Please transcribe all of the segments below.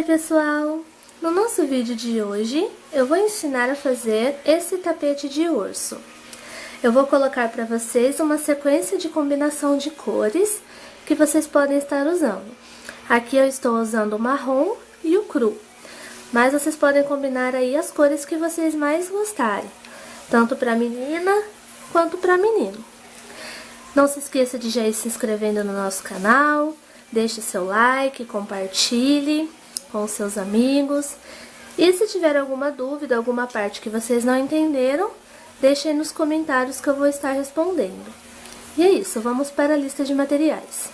pessoal! No nosso vídeo de hoje, eu vou ensinar a fazer esse tapete de urso. Eu vou colocar para vocês uma sequência de combinação de cores que vocês podem estar usando. Aqui eu estou usando o marrom e o cru, mas vocês podem combinar aí as cores que vocês mais gostarem, tanto para menina quanto para menino. Não se esqueça de já ir se inscrevendo no nosso canal, deixe seu like, compartilhe com seus amigos. E se tiver alguma dúvida, alguma parte que vocês não entenderam, deixe aí nos comentários que eu vou estar respondendo. E é isso, vamos para a lista de materiais.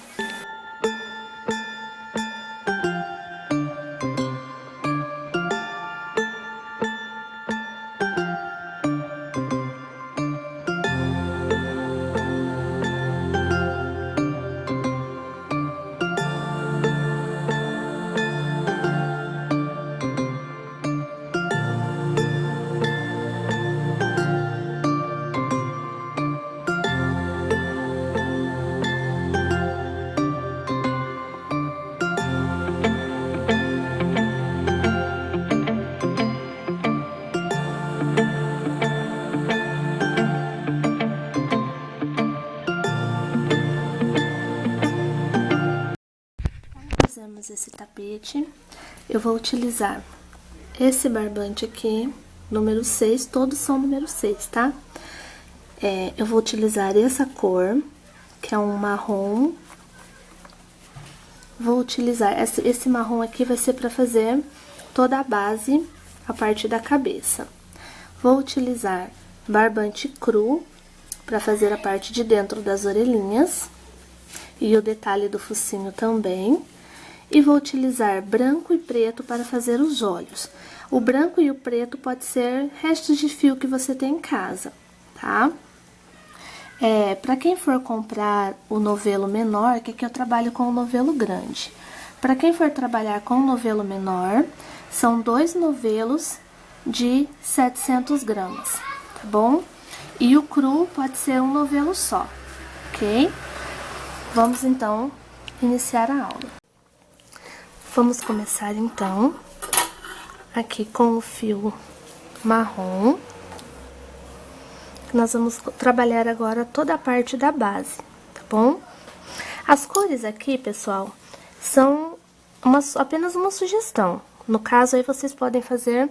Fizemos esse tapete, eu vou utilizar esse barbante aqui, número 6, todos são número 6, tá? Eu vou utilizar essa cor, que é um marrom. Vou utilizar, esse marrom aqui vai ser para fazer toda a base, a parte da cabeça. Vou utilizar barbante cru, para fazer a parte de dentro das orelhinhas, e o detalhe do focinho também. E vou utilizar branco e preto para fazer os olhos. O branco e o preto pode ser restos de fio que você tem em casa, tá? Para quem for comprar o novelo menor, que aqui eu trabalho com o novelo grande. Para quem for trabalhar com o novelo menor, são 2 novelos de 700 gramas, tá bom? E o cru pode ser um novelo só, ok? Vamos então iniciar a aula. Vamos começar, então, aqui com o fio marrom. Nós vamos trabalhar agora toda a parte da base, tá bom? As cores aqui, pessoal, são apenas uma sugestão. No caso, aí vocês podem fazer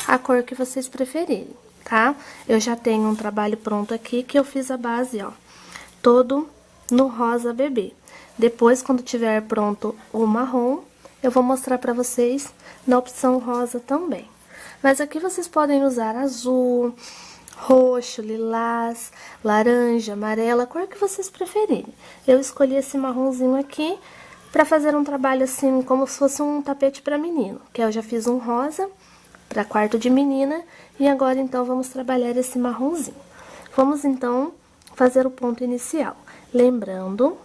a cor que vocês preferirem, tá? Eu já tenho um trabalho pronto aqui, que eu fiz a base, ó, todo no rosa bebê. Depois, quando tiver pronto o marrom, eu vou mostrar pra vocês na opção rosa também. Mas aqui vocês podem usar azul, roxo, lilás, laranja, amarela, a cor que vocês preferirem. Eu escolhi esse marronzinho aqui pra fazer um trabalho assim, como se fosse um tapete pra menino. Que eu já fiz um rosa pra quarto de menina e agora então vamos trabalhar esse marronzinho. Vamos então fazer o ponto inicial. Lembrando,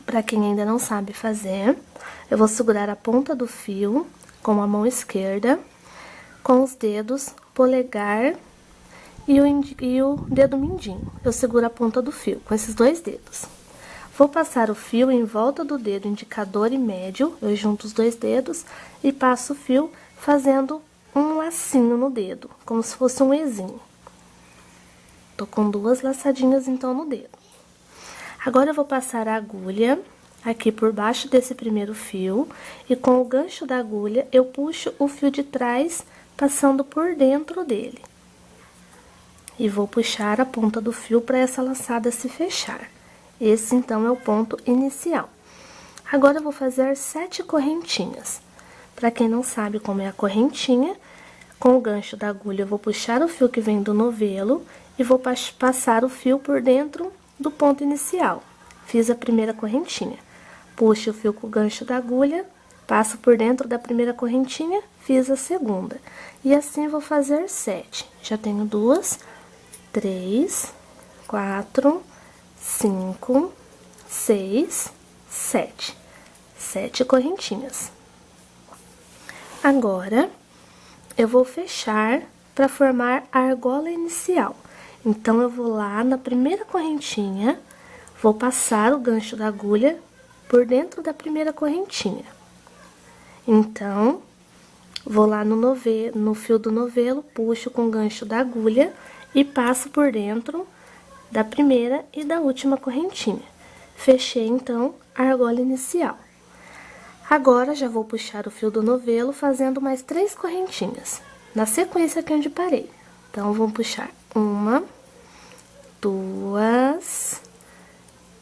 para quem ainda não sabe fazer, eu vou segurar a ponta do fio com a mão esquerda, com os dedos polegar e o dedo mindinho. Eu seguro a ponta do fio com esses 2 dedos. Vou passar o fio em volta do dedo indicador e médio, eu junto os 2 dedos e passo o fio fazendo um lacinho no dedo, como se fosse um ezinho. Tô com 2 laçadinhas então no dedo. Agora eu vou passar a agulha aqui por baixo desse primeiro fio e com o gancho da agulha eu puxo o fio de trás passando por dentro dele. E vou puxar a ponta do fio para essa laçada se fechar. Esse então é o ponto inicial. Agora eu vou fazer 7 correntinhas. Para quem não sabe como é a correntinha, com o gancho da agulha eu vou puxar o fio que vem do novelo e vou passar o fio por dentro do ponto inicial. Fiz a primeira correntinha. Puxo o fio com o gancho da agulha, passo por dentro da primeira correntinha, fiz a segunda. E assim vou fazer 7. Já tenho 2, 3, 4, 5, 6, 7. 7 correntinhas. Agora, eu vou fechar para formar a argola inicial. Então, eu vou lá na primeira correntinha, vou passar o gancho da agulha por dentro da primeira correntinha. Então, vou lá no fio do novelo, puxo com o gancho da agulha e passo por dentro da primeira e da última correntinha. Fechei, então, a argola inicial. Agora, já vou puxar o fio do novelo fazendo mais 3 correntinhas, na sequência aqui onde parei. Então, vou puxar 1, 2,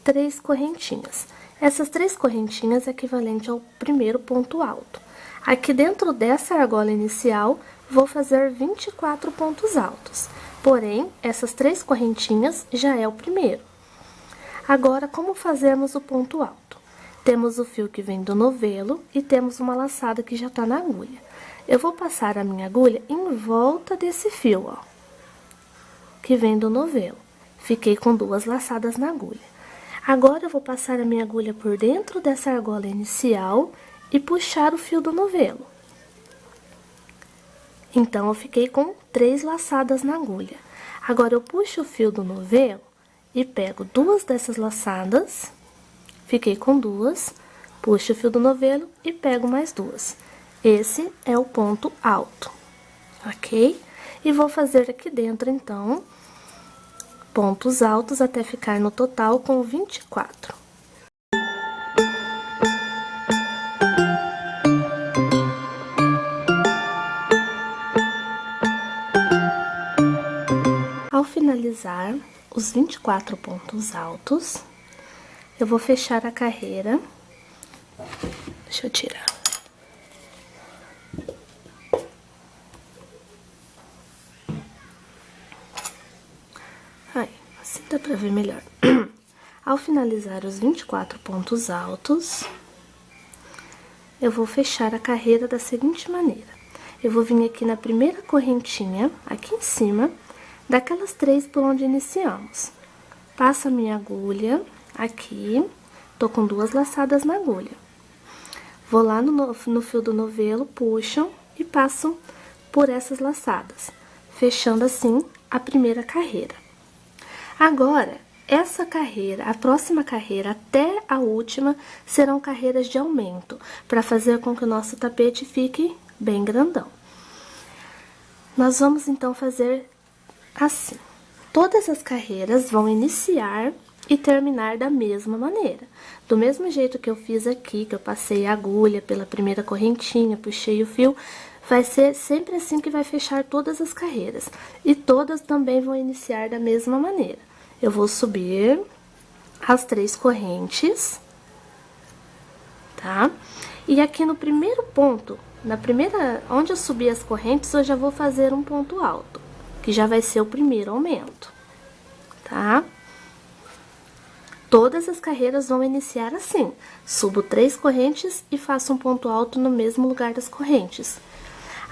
3 correntinhas. Essas 3 correntinhas é equivalente ao primeiro ponto alto. Aqui dentro dessa argola inicial, vou fazer 24 pontos altos. Porém, essas 3 correntinhas já é o primeiro. Agora, como fazemos o ponto alto? Temos o fio que vem do novelo e temos uma laçada que já tá na agulha. Eu vou passar a minha agulha em volta desse fio, ó, que vem do novelo. Fiquei com 2 laçadas na agulha. Agora, eu vou passar a minha agulha por dentro dessa argola inicial e puxar o fio do novelo. Então, eu fiquei com 3 laçadas na agulha. Agora, eu puxo o fio do novelo e pego 2 dessas laçadas, fiquei com 2, puxo o fio do novelo e pego mais 2. Esse é o ponto alto, ok? E vou fazer aqui dentro, então, pontos altos até ficar no total com 24. Ao finalizar os 24 pontos altos, eu vou fechar a carreira. Deixa eu tirar. Aí, assim dá pra ver melhor. Ao finalizar os 24 pontos altos, eu vou fechar a carreira da seguinte maneira. Eu vou vir aqui na primeira correntinha, aqui em cima, daquelas 3 por onde iniciamos. Passo a minha agulha aqui, tô com 2 laçadas na agulha. Vou lá no fio do novelo, puxo e passo por essas laçadas, fechando assim a primeira carreira. Agora, essa carreira, a próxima carreira até a última, serão carreiras de aumento, para fazer com que o nosso tapete fique bem grandão. Nós vamos, então, fazer assim. Todas as carreiras vão iniciar e terminar da mesma maneira. Do mesmo jeito que eu fiz aqui, que eu passei a agulha pela primeira correntinha, puxei o fio, vai ser sempre assim que vai fechar todas as carreiras. E todas também vão iniciar da mesma maneira. Eu vou subir as 3 correntes, tá? E aqui no primeiro ponto, onde eu subi as correntes, eu já vou fazer um ponto alto, que já vai ser o primeiro aumento, tá? Todas as carreiras vão iniciar assim. Subo 3 correntes e faço um ponto alto no mesmo lugar das correntes.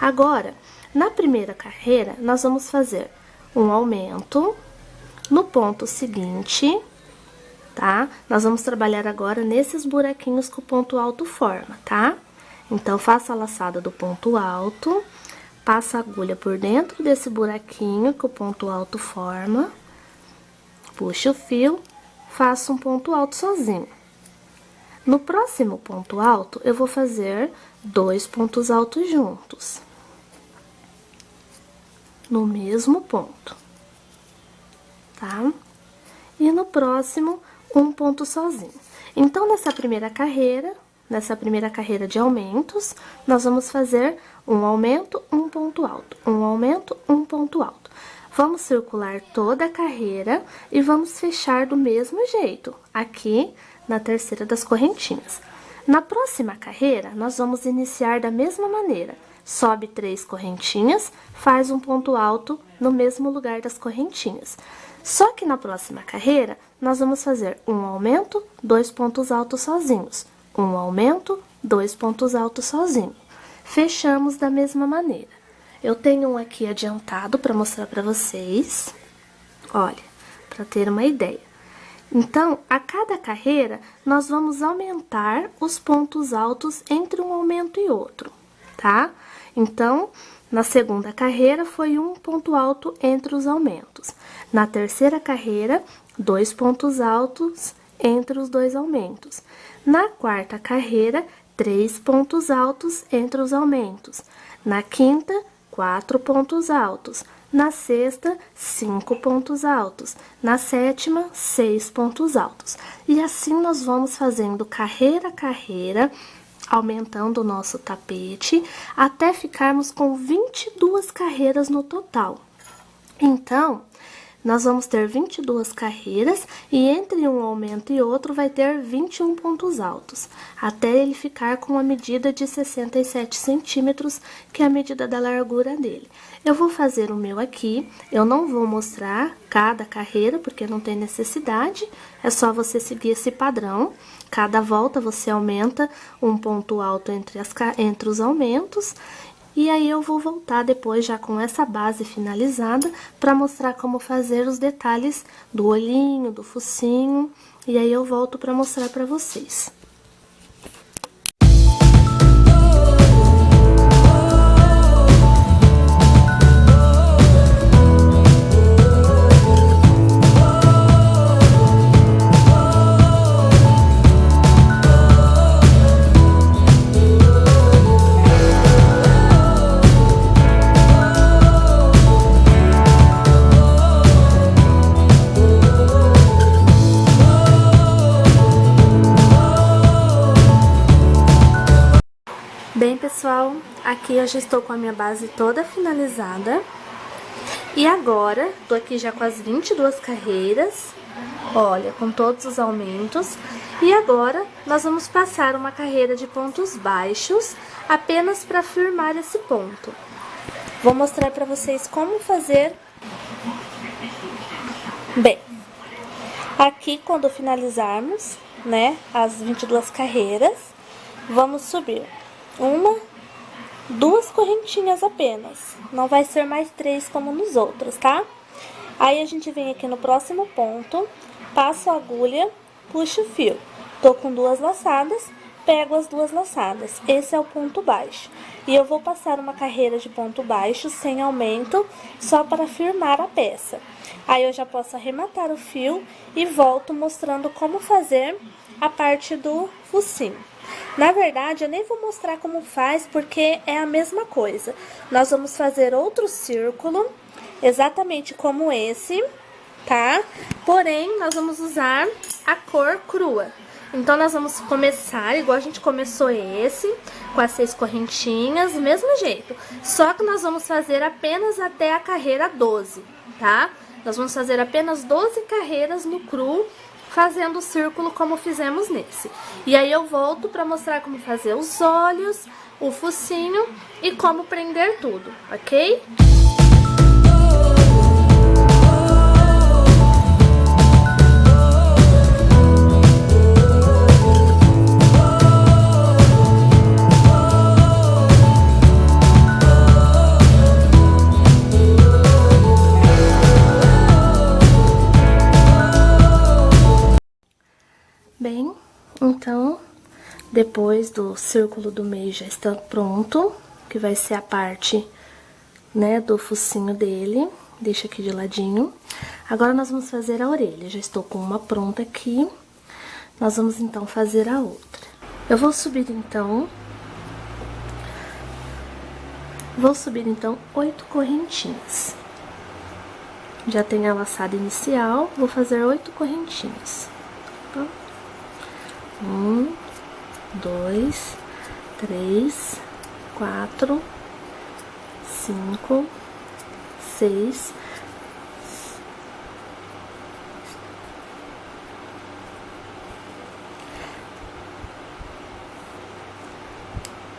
Agora, na primeira carreira, nós vamos fazer um aumento. No ponto seguinte, tá? Nós vamos trabalhar agora nesses buraquinhos que o ponto alto forma, tá? Então, faço a laçada do ponto alto, passo a agulha por dentro desse buraquinho que o ponto alto forma, puxo o fio, faço um ponto alto sozinho. No próximo ponto alto, eu vou fazer 2 pontos altos juntos, no mesmo ponto, tá? E no próximo, um ponto sozinho. Então, nessa primeira carreira de aumentos, nós vamos fazer um aumento, um ponto alto, um aumento, um ponto alto. Vamos circular toda a carreira e vamos fechar do mesmo jeito, aqui na terceira das correntinhas. Na próxima carreira, nós vamos iniciar da mesma maneira. Sobe 3 correntinhas, faz um ponto alto no mesmo lugar das correntinhas. Só que na próxima carreira, nós vamos fazer um aumento, 2 pontos altos sozinhos. Um aumento, 2 pontos altos sozinho. Fechamos da mesma maneira. Eu tenho um aqui adiantado para mostrar para vocês. Olha, para ter uma ideia. Então, a cada carreira, nós vamos aumentar os pontos altos entre um aumento e outro, tá? Então, na segunda carreira, foi um ponto alto entre os aumentos. Na terceira carreira, 2 pontos altos entre os 2 aumentos. Na quarta carreira, 3 pontos altos entre os aumentos. Na quinta, 4 pontos altos. Na sexta, 5 pontos altos. Na sétima, 6 pontos altos. E assim nós vamos fazendo carreira a carreira, aumentando o nosso tapete, até ficarmos com 22 carreiras no total. Então, nós vamos ter 22 carreiras e entre um aumento e outro vai ter 21 pontos altos, até ele ficar com a medida de 67 centímetros, que é a medida da largura dele. Eu vou fazer o meu aqui, eu não vou mostrar cada carreira, porque não tem necessidade, é só você seguir esse padrão. Cada volta você aumenta um ponto alto entre os aumentos. E aí, eu vou voltar depois já com essa base finalizada para mostrar como fazer os detalhes do olhinho, do focinho. E aí, eu volto para mostrar para vocês. Bem, pessoal, aqui eu já estou com a minha base toda finalizada. E agora, tô aqui já com as 22 carreiras, olha, com todos os aumentos. E agora, nós vamos passar uma carreira de pontos baixos, apenas para firmar esse ponto. Vou mostrar para vocês como fazer. Bem, aqui quando finalizarmos, né, as 22 carreiras, vamos subir duas correntinhas apenas, não vai ser mais 3 como nos outros, tá? Aí a gente vem aqui no próximo ponto, passo a agulha, puxo o fio, tô com 2 laçadas, pego as 2 laçadas, esse é o ponto baixo. E eu vou passar uma carreira de ponto baixo sem aumento, só para firmar a peça. Aí eu já posso arrematar o fio e volto mostrando como fazer a parte do focinho. Na verdade, eu nem vou mostrar como faz, porque é a mesma coisa. Nós vamos fazer outro círculo, exatamente como esse, tá? Porém, nós vamos usar a cor crua. Então, nós vamos começar igual a gente começou esse, com as 6 correntinhas, do mesmo jeito. Só que nós vamos fazer apenas até a carreira 12, tá? Nós vamos fazer apenas 12 carreiras no cru, fazendo o círculo como fizemos nesse. E aí eu volto para mostrar como fazer os olhos, o focinho e como prender tudo, ok? Bem, então, depois do círculo do meio já está pronto, que vai ser a parte, né, do focinho dele. Deixa aqui de ladinho. Agora, nós vamos fazer a orelha. Já estou com uma pronta aqui. Nós vamos, então, fazer a outra. Eu vou subir, então, 8 correntinhas. Já tem a laçada inicial, vou fazer 8 correntinhas. Tá? 1, 2, 3, 4, 5, 6.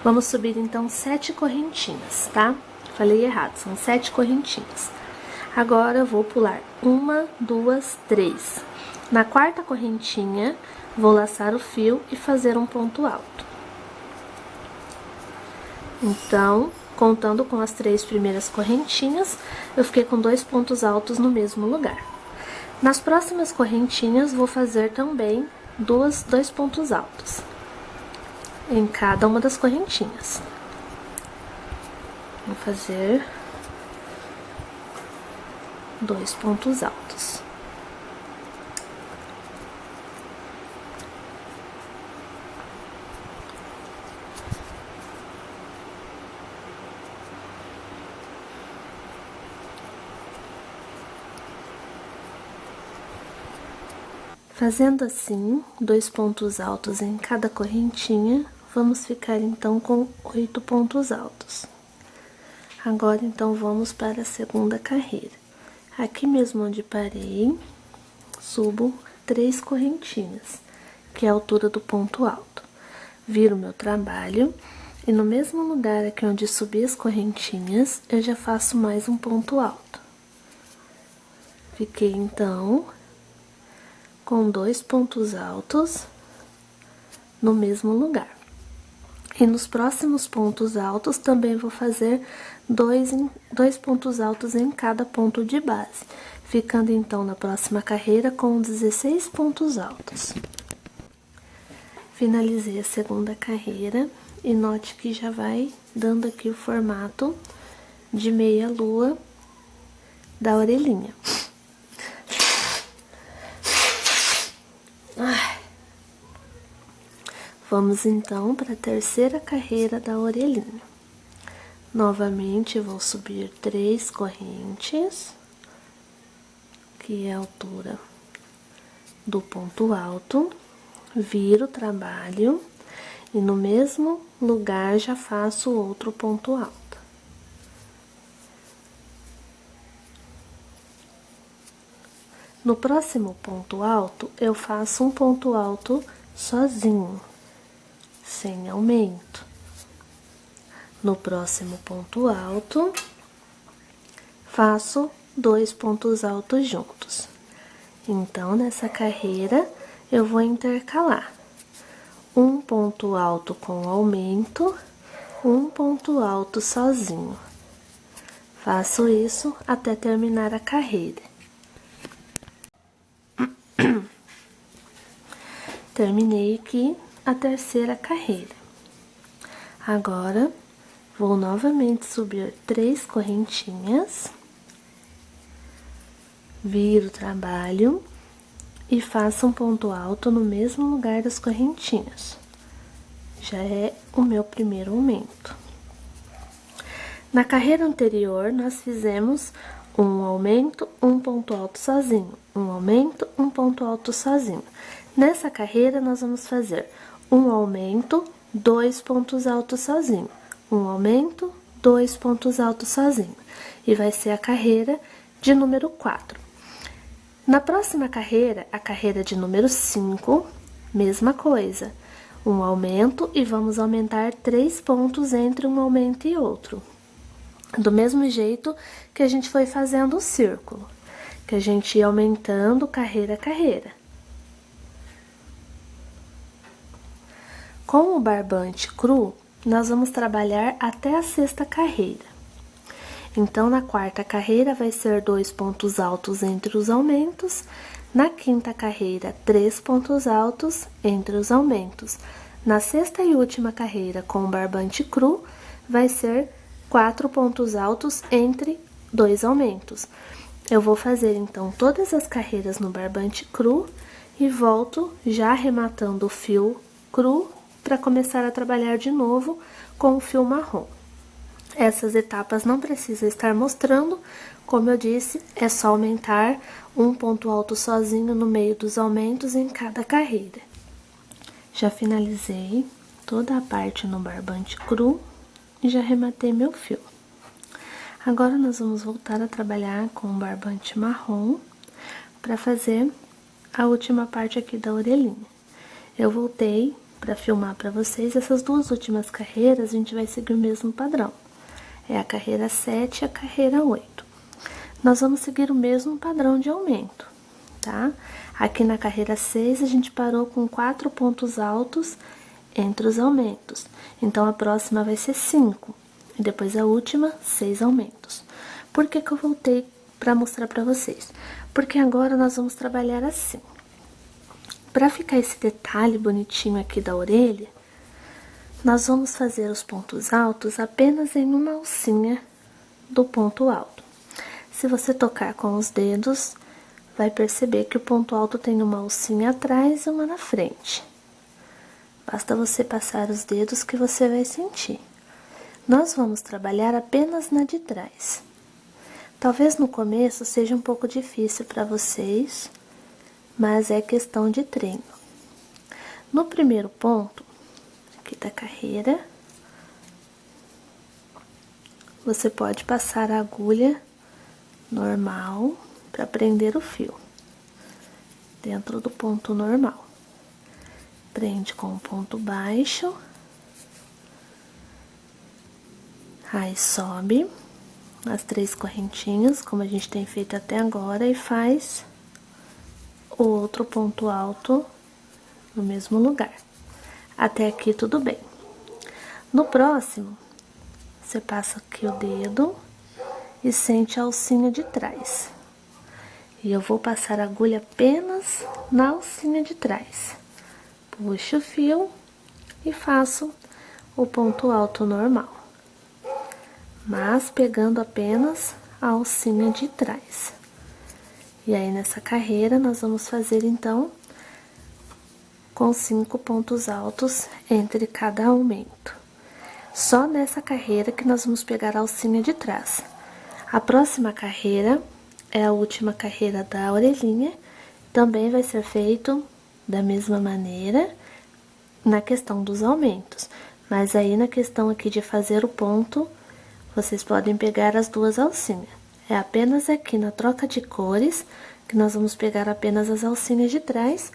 Vamos subir, então, 7 correntinhas, tá? Falei errado, são 7 correntinhas. Agora, eu vou pular 1, 2, 3. Na quarta correntinha, vou laçar o fio e fazer um ponto alto. Então, contando com as 3 primeiras correntinhas, eu fiquei com 2 pontos altos no mesmo lugar. Nas próximas correntinhas, vou fazer também 2 pontos altos em cada uma das correntinhas. Vou fazer 2 pontos altos. Fazendo assim, 2 pontos altos em cada correntinha, vamos ficar então com 8 pontos altos. Agora, então, vamos para a segunda carreira. Aqui mesmo onde parei, subo 3 correntinhas, que é a altura do ponto alto. Viro meu trabalho e no mesmo lugar aqui onde subi as correntinhas, eu já faço mais um ponto alto. Fiquei, então, com 2 pontos altos no mesmo lugar. E nos próximos pontos altos, também vou fazer 2 pontos altos em cada ponto de base, ficando então na próxima carreira com 16 pontos altos. Finalizei a segunda carreira e note que já vai dando aqui o formato de meia lua da orelhinha. Vamos então para a terceira carreira da orelhinha. Novamente vou subir 3 correntes, que é a altura do ponto alto, viro o trabalho e no mesmo lugar já faço outro ponto alto. No próximo ponto alto, eu faço um ponto alto sozinho, sem aumento. No próximo ponto alto, faço 2 pontos altos juntos. Então, nessa carreira, eu vou intercalar um ponto alto com aumento, um ponto alto sozinho. Faço isso até terminar a carreira. Terminei aqui a terceira carreira. Agora, vou novamente subir 3 correntinhas, viro o trabalho e faço um ponto alto no mesmo lugar das correntinhas. Já é o meu primeiro aumento. Na carreira anterior, nós fizemos um aumento, um ponto alto sozinho, um aumento, um ponto alto sozinho. Nessa carreira, nós vamos fazer um aumento, 2 pontos altos sozinho, um aumento, 2 pontos altos sozinho. E vai ser a carreira de número 4. Na próxima carreira, a carreira de número 5, mesma coisa. Um aumento e vamos aumentar 3 pontos entre um aumento e outro. Do mesmo jeito que a gente foi fazendo o círculo, que a gente ia aumentando carreira a carreira. Com o barbante cru, nós vamos trabalhar até a sexta carreira. Então, na quarta carreira vai ser 2 pontos altos entre os aumentos, na quinta carreira 3 pontos altos entre os aumentos. Na sexta e última carreira com o barbante cru vai ser 4 pontos altos entre 2 aumentos. Eu vou fazer então todas as carreiras no barbante cru e volto já arrematando o fio cru para começar a trabalhar de novo com o fio marrom. Essas etapas não precisa estar mostrando, como eu disse, é só aumentar um ponto alto sozinho no meio dos aumentos em cada carreira. Já finalizei toda a parte no barbante cru e já arrematei meu fio. Agora, nós vamos voltar a trabalhar com o barbante marrom para fazer a última parte aqui da orelhinha. Eu voltei para filmar para vocês essas 2 últimas carreiras, a gente vai seguir o mesmo padrão. É a carreira 7 e a carreira 8. Nós vamos seguir o mesmo padrão de aumento, tá? Aqui na carreira 6, a gente parou com 4 pontos altos entre os aumentos. Então, a próxima vai ser 5. E depois a última, 6 aumentos. Por que que eu voltei para mostrar para vocês? Porque agora nós vamos trabalhar assim. Para ficar esse detalhe bonitinho aqui da orelha, nós vamos fazer os pontos altos apenas em uma alcinha do ponto alto. Se você tocar com os dedos, vai perceber que o ponto alto tem uma alcinha atrás e uma na frente. Basta você passar os dedos que você vai sentir. Nós vamos trabalhar apenas na de trás. Talvez no começo seja um pouco difícil para vocês, mas é questão de treino. No primeiro ponto, aqui da carreira, você pode passar a agulha normal para prender o fio dentro do ponto normal. Prende com o ponto baixo, aí sobe as 3 correntinhas, como a gente tem feito até agora, e faz o outro ponto alto no mesmo lugar. Até aqui tudo bem. No próximo, você passa aqui o dedo e sente a alcinha de trás. E eu vou passar a agulha apenas na alcinha de trás. Puxo o fio e faço o ponto alto normal, mas pegando apenas a alcinha de trás. E aí, nessa carreira, nós vamos fazer, então, com 5 pontos altos entre cada aumento. Só nessa carreira que nós vamos pegar a alcinha de trás. A próxima carreira é a última carreira da orelhinha, também vai ser feito da mesma maneira na questão dos aumentos. Mas aí, na questão aqui de fazer o ponto, vocês podem pegar as 2 alcinhas. É apenas aqui na troca de cores que nós vamos pegar apenas as alcinhas de trás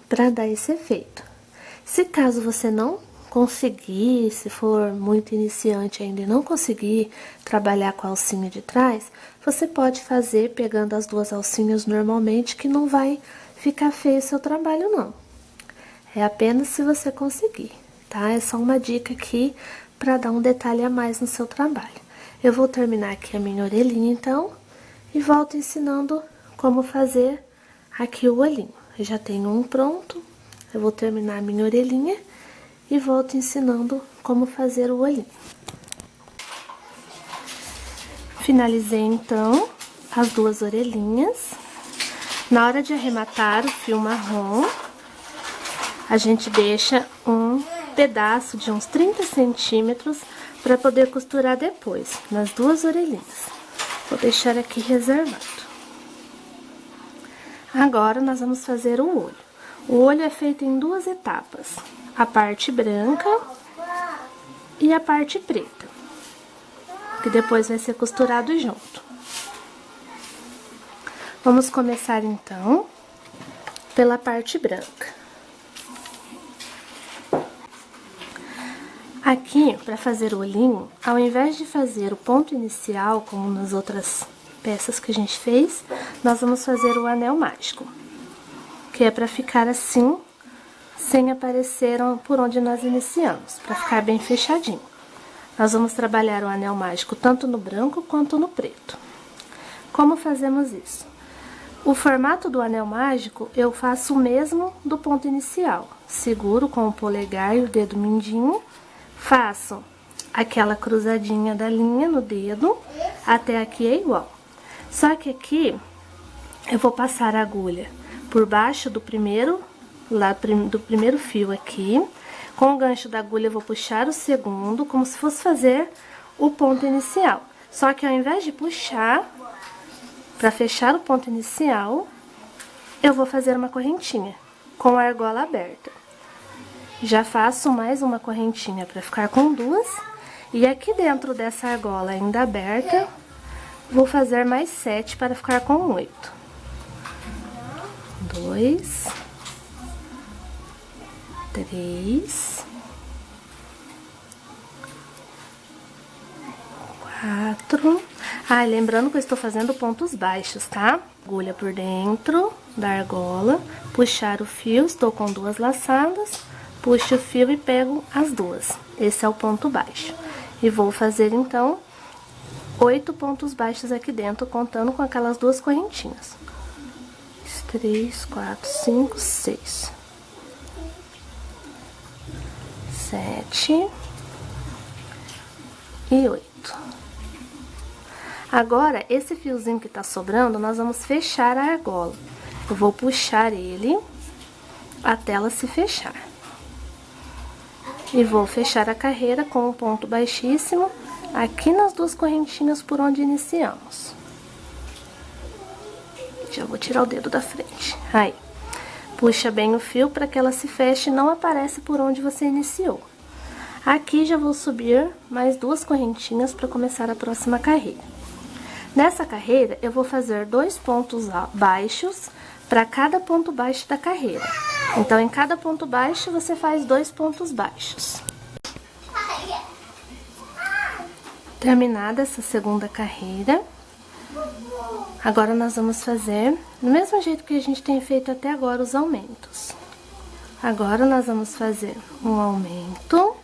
para dar esse efeito. Se caso você não conseguir, se for muito iniciante ainda e não conseguir trabalhar com a alcinha de trás, você pode fazer pegando as 2 alcinhas normalmente, que não vai ficar feio o seu trabalho, não. É apenas se você conseguir, tá? É só uma dica aqui para dar um detalhe a mais no seu trabalho. Eu vou terminar aqui a minha orelhinha, então, e volto ensinando como fazer aqui o olhinho. Eu já tenho um pronto, eu vou terminar a minha orelhinha e volto ensinando como fazer o olhinho. Finalizei, então, as 2 orelhinhas. Na hora de arrematar o fio marrom, a gente deixa um pedaço de uns 30 centímetros para poder costurar depois, nas 2 orelhinhas. Vou deixar aqui reservado. Agora, nós vamos fazer o olho. O olho é feito em 2 etapas. A parte branca e a parte preta, que depois vai ser costurado junto. Vamos começar, então, pela parte branca. Aqui, para fazer o olhinho, ao invés de fazer o ponto inicial, como nas outras peças que a gente fez, nós vamos fazer o anel mágico, que é para ficar assim, sem aparecer por onde nós iniciamos, para ficar bem fechadinho. Nós vamos trabalhar o anel mágico tanto no branco quanto no preto. Como fazemos isso? O formato do anel mágico eu faço o mesmo do ponto inicial. Seguro com o polegar e o dedo mindinho, faço aquela cruzadinha da linha no dedo, até aqui é igual. Só que aqui eu vou passar a agulha por baixo do primeiro fio aqui. Com o gancho da agulha eu vou puxar o segundo, como se fosse fazer o ponto inicial. Só que ao invés de puxar para fechar o ponto inicial, eu vou fazer uma correntinha com a argola aberta. Já faço mais uma correntinha para ficar com 2, e aqui dentro dessa argola ainda aberta, vou fazer mais 7 para ficar com 8. 2, 3, 4. Ah, lembrando que eu estou fazendo pontos baixos, tá? Agulha por dentro da argola, puxar o fio, estou com 2 laçadas, puxo o fio e pego as 2. Esse é o ponto baixo. E vou fazer, então, 8 pontos baixos aqui dentro, contando com aquelas 2 correntinhas. 3, 4, 5, 6, 7 e 8. Agora, esse fiozinho que tá sobrando, nós vamos fechar a argola. Eu vou puxar ele até ela se fechar. E vou fechar a carreira com um ponto baixíssimo aqui nas 2 correntinhas por onde iniciamos. frente, eu vou tirar o dedo da frente. Aí, puxa bem o fio para que ela se feche e não aparece por onde você iniciou. Aqui já vou subir mais 2 correntinhas para começar a próxima carreira. Nessa carreira, eu vou fazer 2 pontos baixos para cada ponto baixo da carreira. Então, em cada ponto baixo, você faz 2 pontos baixos. Terminada essa segunda carreira, agora nós vamos fazer do mesmo jeito que a gente tem feito até agora os aumentos. Agora, nós vamos fazer um aumento,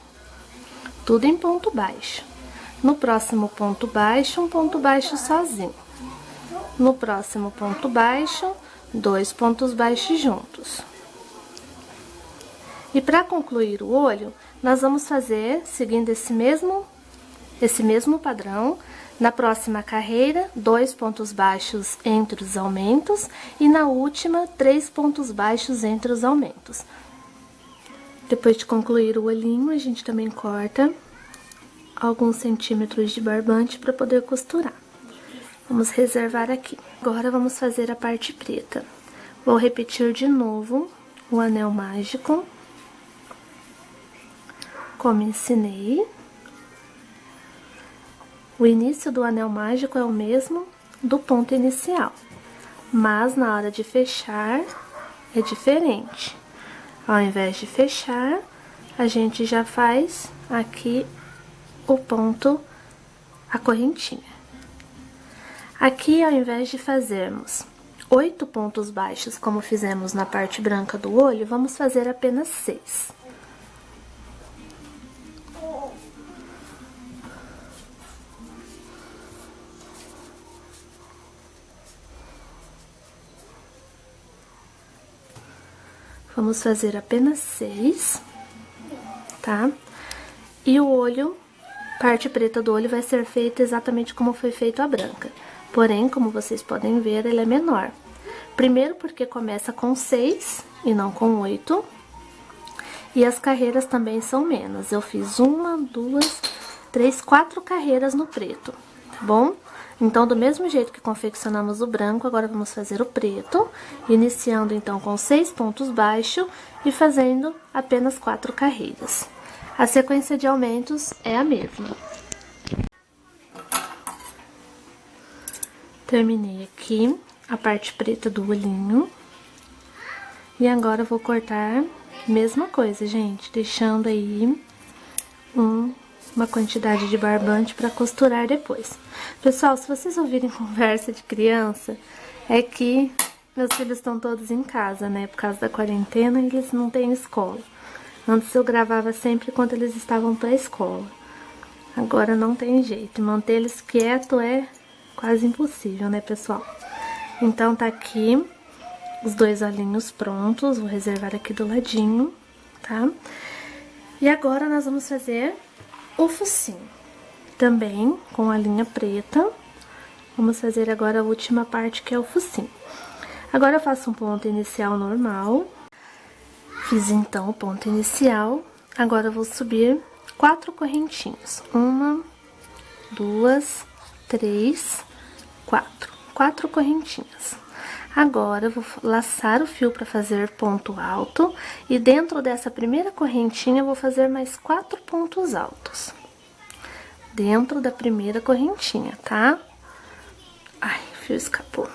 tudo em ponto baixo. No próximo ponto baixo, um ponto baixo sozinho. No próximo ponto baixo, 2 pontos baixos juntos. E para concluir o olho, nós vamos fazer, seguindo esse mesmo padrão, na próxima carreira, 2 pontos baixos entre os aumentos e na última, 3 pontos baixos entre os aumentos. Depois de concluir o olhinho, a gente também corta alguns centímetros de barbante para poder costurar. Vamos reservar aqui. Agora, vamos fazer a parte preta. Vou repetir de novo o anel mágico, como ensinei. O início do anel mágico é o mesmo do ponto inicial, mas na hora de fechar é diferente. Ao invés de fechar, a gente já faz aqui o ponto, a correntinha. Aqui, ao invés de fazermos 8 pontos baixos, como fizemos na parte branca do olho, vamos fazer apenas 6. Vamos fazer apenas 6, tá? E o olho, parte preta do olho, vai ser feita exatamente como foi feito a branca. Porém, como vocês podem ver, ele é menor. Primeiro porque começa com 6 e não com 8. E as carreiras também são menos. Eu fiz 1, 2, 3, 4 carreiras no preto, tá bom? Então, do mesmo jeito que confeccionamos o branco, agora vamos fazer o preto, iniciando então com 6 pontos baixos e fazendo apenas 4 carreiras. A sequência de aumentos é a mesma. Terminei aqui a parte preta do olhinho. E agora eu vou cortar, mesma coisa, gente, deixando aí uma quantidade de barbante para costurar depois. Pessoal, se vocês ouvirem conversa de criança, é que meus filhos estão todos em casa, né? Por causa da quarentena, eles não têm escola. Antes eu gravava sempre quando eles estavam pra escola. Agora não tem jeito, manter eles quietos é quase impossível, né, pessoal? Então, tá aqui os 2 olhinhos prontos, vou reservar aqui do ladinho, tá? E agora, nós vamos fazer o focinho, também com a linha preta. Vamos fazer agora a última parte, que é o focinho. Agora, eu faço um ponto inicial normal. Fiz, então, o ponto inicial. Agora, eu vou subir 4 correntinhas. 1, 2, 3, 4. 4 correntinhas. Agora, eu vou laçar o fio para fazer ponto alto. E dentro dessa primeira correntinha, eu vou fazer mais 4 pontos altos. Dentro da primeira correntinha, tá? Ai, o fio escapou.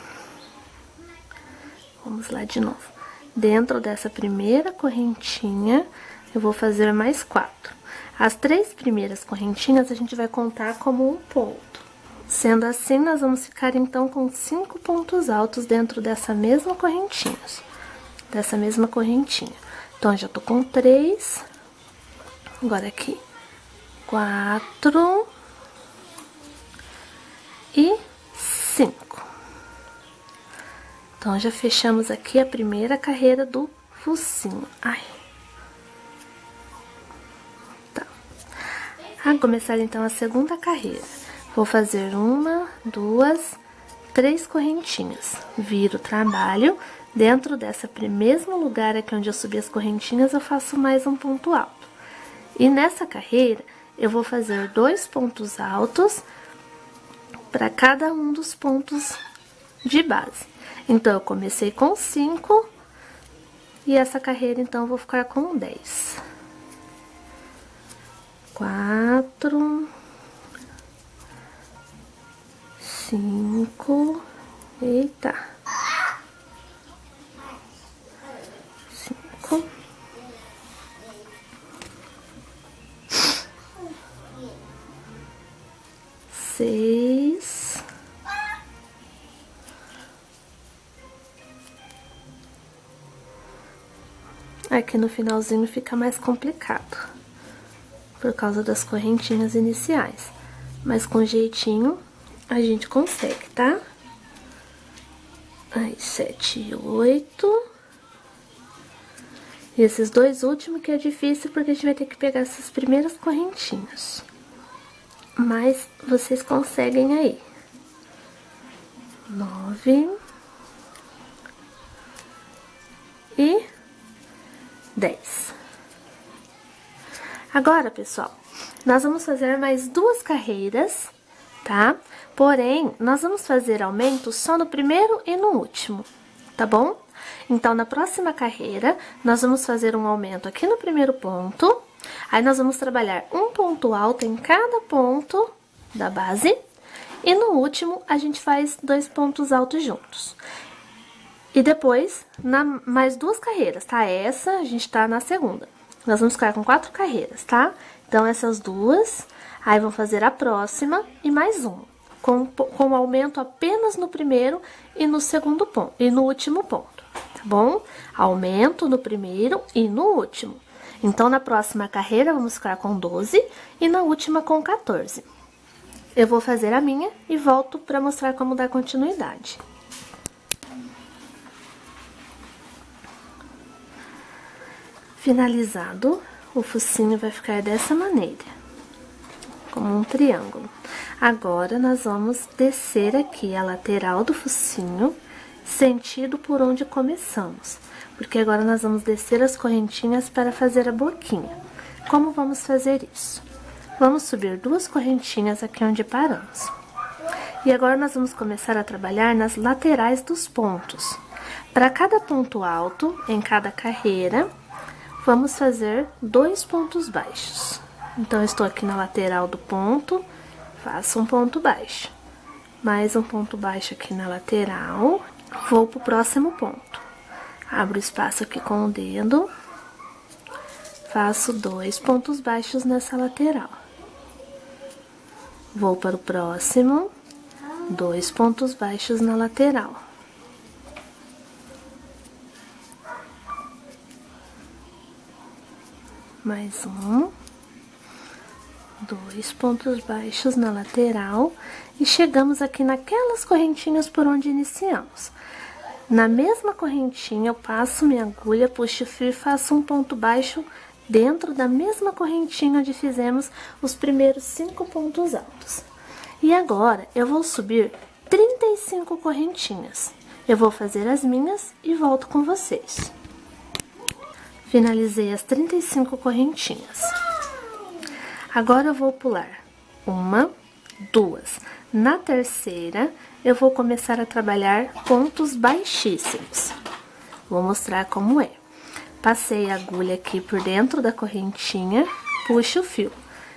Vamos lá de novo. Dentro dessa primeira correntinha, eu vou fazer mais 4. As 3 primeiras correntinhas, a gente vai contar como um ponto. Sendo assim, nós vamos ficar, então, com 5 pontos altos dentro dessa mesma correntinha. Então, já tô com 3. Agora, aqui, 4 e 5. Então, já fechamos aqui a primeira carreira do focinho. Ai. Tá. Vamos começar, então, a segunda carreira. Vou fazer 1, 2, 3 correntinhas. Viro o trabalho. Dentro desse mesmo lugar aqui onde eu subi as correntinhas, eu faço mais um ponto alto. E nessa carreira, eu vou fazer 2 pontos altos para cada um dos pontos de base. Então, eu comecei com 5 e essa carreira, então, eu vou ficar com 10. 4, 5, eita, 5, 6, 7. Aqui no finalzinho fica mais complicado, por causa das correntinhas iniciais. Mas com jeitinho a gente consegue, tá? Aí, 7 e 8. E esses dois últimos que é difícil, porque a gente vai ter que pegar essas primeiras correntinhas. Mas vocês conseguem aí. 9. E 10. Agora, pessoal, nós vamos fazer mais 2 carreiras, tá? Porém, nós vamos fazer aumento só no primeiro e no último, tá bom? Então, na próxima carreira, nós vamos fazer um aumento aqui no primeiro ponto. Aí, nós vamos trabalhar um ponto alto em cada ponto da base. E no último, a gente faz 2 pontos altos juntos. E depois, mais 2 carreiras, tá? Essa, a gente tá na segunda. Nós vamos ficar com 4 carreiras, tá? Então, essas 2, aí vão fazer a próxima e mais uma. Com aumento apenas no primeiro e no segundo ponto, e no último ponto, tá bom? Aumento no primeiro e no último. Então, na próxima carreira, vamos ficar com 12 e na última com 14. Eu vou fazer a minha e volto para mostrar como dar continuidade. Finalizado, o focinho vai ficar dessa maneira, como um triângulo. Agora, nós vamos descer aqui a lateral do focinho, sentido por onde começamos. Porque agora nós vamos descer as correntinhas para fazer a boquinha. Como vamos fazer isso? Vamos subir 2 correntinhas aqui onde paramos. E agora nós vamos começar a trabalhar nas laterais dos pontos. Para cada ponto alto, em cada carreira, vamos fazer 2 pontos baixos. Então, eu estou aqui na lateral do ponto, faço um ponto baixo. Mais um ponto baixo aqui na lateral, vou pro próximo ponto. Abro espaço aqui com o dedo, faço 2 pontos baixos nessa lateral. Vou para o próximo, 2 pontos baixos na lateral. Mais um, 2 pontos baixos na lateral e chegamos aqui naquelas correntinhas por onde iniciamos. Na mesma correntinha, eu passo minha agulha, puxo o fio e faço um ponto baixo dentro da mesma correntinha onde fizemos os primeiros 5 pontos altos. E agora, eu vou subir 35 correntinhas. Eu vou fazer as minhas e volto com vocês. Finalizei as 35 correntinhas. Agora, eu vou pular 1, 2. Na terceira, eu vou começar a trabalhar pontos baixíssimos. Vou mostrar como é. Passei a agulha aqui por dentro da correntinha, puxo o fio.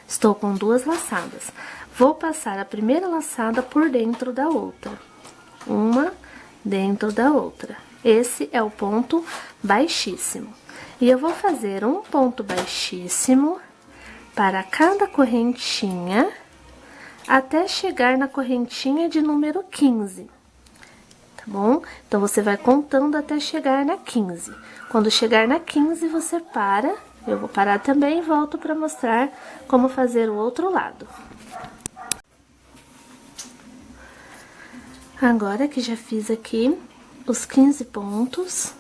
Estou com 2 laçadas. Vou passar a primeira laçada por dentro da outra. Uma dentro da outra. Esse é o ponto baixíssimo. E eu vou fazer um ponto baixíssimo para cada correntinha, até chegar na correntinha de número 15, tá bom? Então, você vai contando até chegar na 15. Quando chegar na 15, você para. Eu vou parar também e volto para mostrar como fazer o outro lado. Agora que já fiz aqui os 15 pontos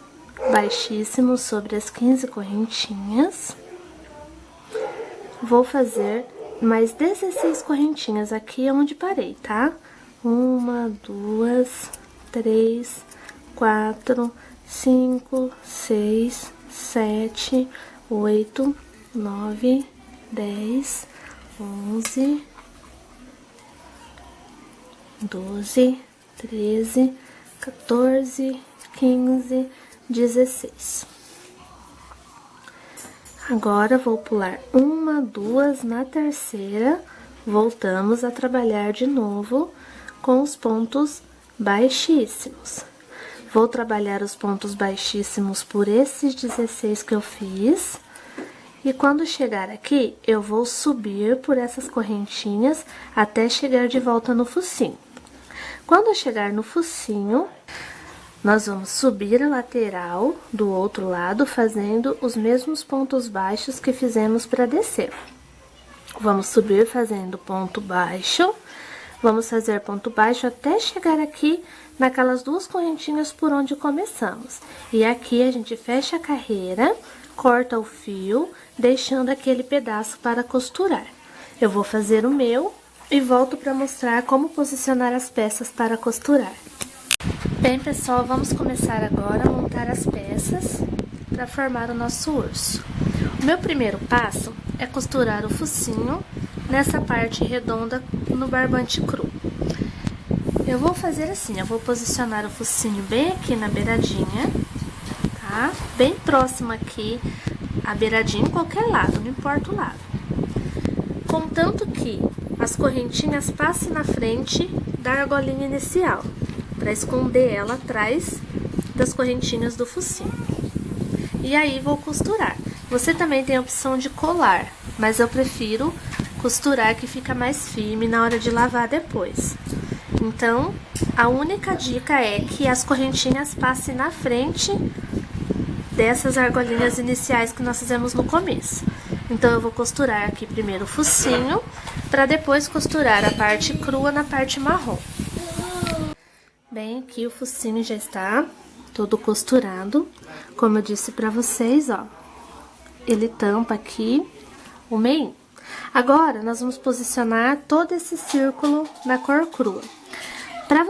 baixíssimos sobre as 15 correntinhas, vou fazer mais 16 correntinhas aqui onde parei, tá? 1, 2, 3, 4, 5, 6, 7, 8, 9, 10, 11, 12, 13, 14, 15, 16. Agora, vou pular uma, duas, na terceira, voltamos a trabalhar de novo com os pontos baixíssimos. Vou trabalhar os pontos baixíssimos por esses 16 que eu fiz. E quando chegar aqui, eu vou subir por essas correntinhas até chegar de volta no focinho. Quando eu chegar no focinho, nós vamos subir a lateral do outro lado, fazendo os mesmos pontos baixos que fizemos para descer. Vamos subir fazendo ponto baixo, vamos fazer ponto baixo até chegar aqui naquelas duas correntinhas por onde começamos. E aqui a gente fecha a carreira, corta o fio, deixando aquele pedaço para costurar. Eu vou fazer o meu e volto para mostrar como posicionar as peças para costurar. Bem, pessoal, vamos começar agora a montar as peças para formar o nosso urso. O meu primeiro passo é costurar o focinho nessa parte redonda no barbante cru. Eu vou fazer assim, eu vou posicionar o focinho bem aqui na beiradinha, tá? Bem próximo aqui, a beiradinha em qualquer lado, não importa o lado. Contanto que as correntinhas passem na frente da argolinha inicial, para esconder ela atrás das correntinhas do focinho. E aí, vou costurar. Você também tem a opção de colar, mas eu prefiro costurar, que fica mais firme na hora de lavar depois. Então, a única dica é que as correntinhas passem na frente dessas argolinhas iniciais que nós fizemos no começo. Então, eu vou costurar aqui primeiro o focinho, para depois costurar a parte crua na parte marrom. Bem, aqui o focinho já está todo costurado. Como eu disse pra vocês, ó, ele tampa aqui o meio. Agora, nós vamos posicionar todo esse círculo na cor crua. Pra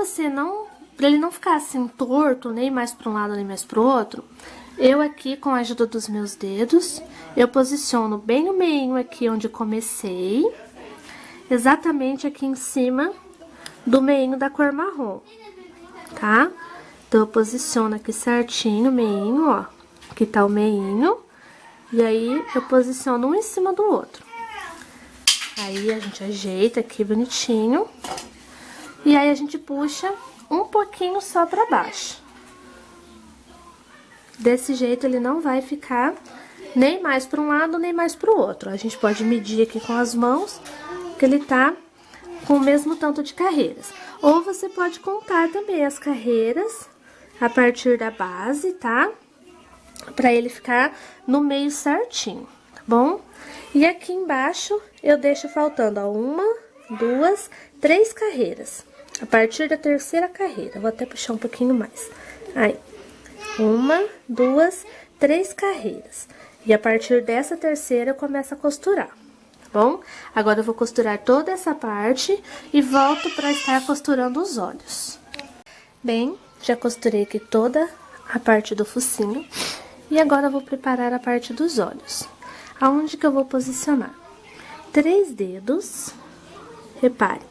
ele não ficar assim torto, nem mais pra um lado, nem mais pro outro, eu aqui, com a ajuda dos meus dedos, eu posiciono bem o meio aqui onde comecei, exatamente aqui em cima do meio da cor marrom, tá? Então, eu posiciono aqui certinho o meio, ó, aqui tá o meio, e aí eu posiciono um em cima do outro. Aí, a gente ajeita aqui bonitinho, e aí a gente puxa um pouquinho só pra baixo. Desse jeito, ele não vai ficar nem mais para um lado, nem mais para o outro. A gente pode medir aqui com as mãos, que ele tá com o mesmo tanto de carreiras. Ou você pode contar também as carreiras a partir da base, tá? Pra ele ficar no meio certinho, tá bom? E aqui embaixo, eu deixo faltando, ó, 1, 2, 3 carreiras. A partir da terceira carreira, vou até puxar um pouquinho mais. Aí, 1, 2, 3 carreiras. E a partir dessa terceira, eu começo a costurar, tá bom? Agora, eu vou costurar toda essa parte e volto para estar costurando os olhos. Bem, já costurei aqui toda a parte do focinho. E agora, eu vou preparar a parte dos olhos. Aonde que eu vou posicionar? 3 dedos, repare,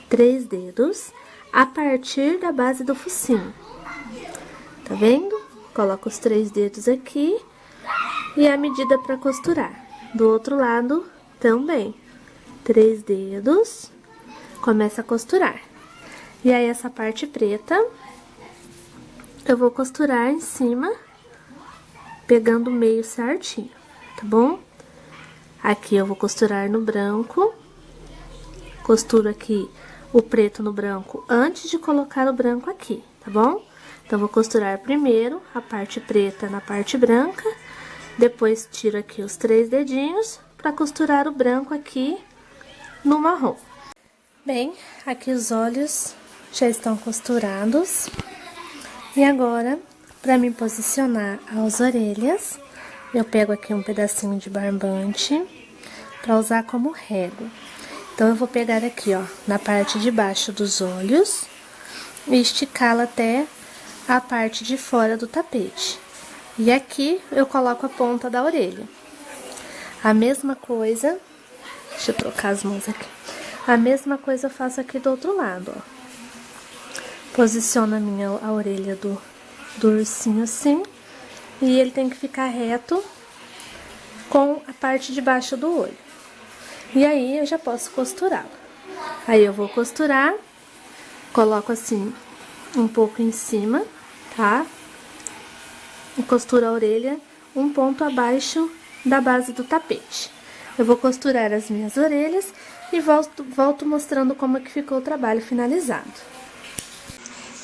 3 dedos a partir da base do focinho. Tá vendo? Coloco os 3 dedos aqui e a medida para costurar. Do outro lado também. 3 dedos, começa a costurar. E aí, essa parte preta, eu vou costurar em cima, pegando o meio certinho, tá bom? Aqui eu vou costurar no branco, costuro aqui o preto no branco antes de colocar o branco aqui, tá bom? Então, vou costurar primeiro a parte preta na parte branca, depois tiro aqui os 3 dedinhos para costurar o branco aqui no marrom. Bem, aqui os olhos já estão costurados. E agora, para me posicionar as orelhas, eu pego aqui um pedacinho de barbante para usar como régua. Então, eu vou pegar aqui, ó, na parte de baixo dos olhos e esticá-la até a parte de fora do tapete. E aqui eu coloco a ponta da orelha. A mesma coisa, deixa eu trocar as mãos aqui. A mesma coisa eu faço aqui do outro lado, ó. Posiciono a orelha do ursinho assim. E ele tem que ficar reto com a parte de baixo do olho. E aí, eu já posso costurá-lo. Aí, eu vou costurar, coloco assim, um pouco em cima, tá? E costuro a orelha um ponto abaixo da base do tapete. Eu vou costurar as minhas orelhas e volto mostrando como é que ficou o trabalho finalizado.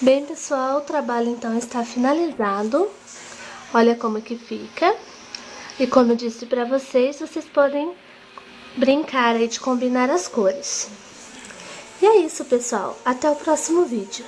Bem, pessoal, o trabalho então está finalizado. Olha como que fica. E como eu disse pra vocês, vocês podem brincar aí de combinar as cores. E é isso, pessoal. Até o próximo vídeo.